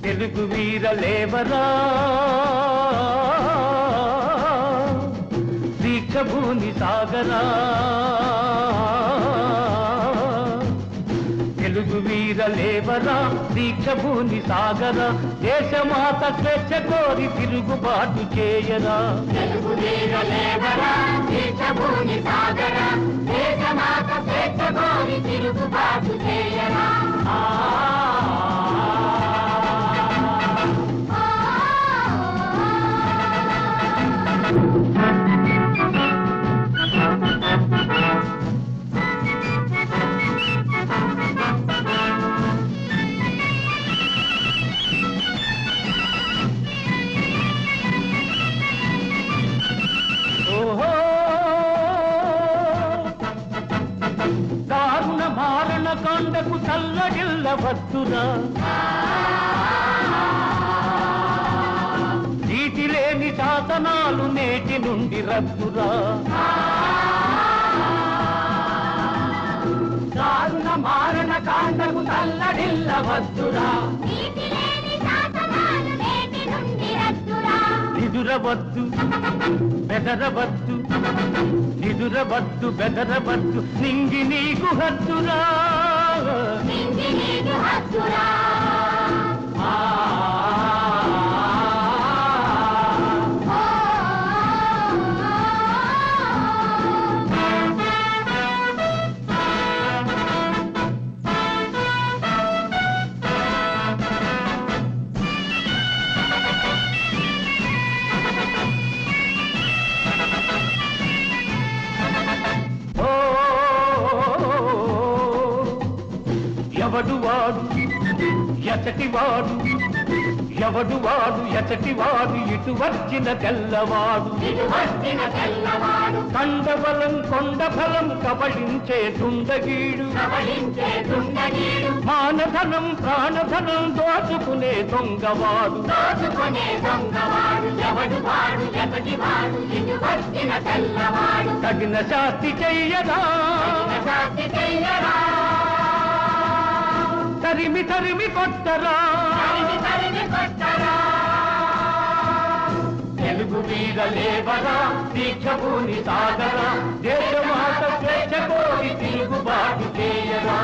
తెలుగు వీర లేవరా దీక్షభూని సాగరా తెలుగు వీర లేవరా దీక్షభూని సాగరా దేశమాత స్వేచ్ఛ కోరి తిరుగుబాటు చేయరా తెలుగు వీర లేవరా దీక్షభూని సాగరా దేశమాత స్వేచ్ఛ కోరి తిరుగుబాటు చేయరా దారుణ మారణ కాండకు చల్లగిల్లవద్దురా నీటి లేని శాసనాలు నేటి నుండి రద్దురా దారుణ మారణ కాండకు చల్లగిల్లవద్దురా నిదురవద్దు బెదరవద్దు నిదురవద్దు బెదరవద్దు నింగి నీకు హద్దురా ఎవడు వాడు ఎచటివాడు ఎవడు వాడు ఎచటివాడు ఇటు వచ్చిన తెల్లవాడు కండబలం కొండఫలం కబళించే దుండగీడు మానధనం ప్రాణధనం దోచుకునే దొంగవాడు తగిన శాస్తి చెయ్యరా తరిమి తరిమి కొట్టరా తెలుగు వీర లేవరా దీక్షభూని సాగరా దేశమాత స్వేచ్ఛ కోరి తిరుగుబాటు చేయరా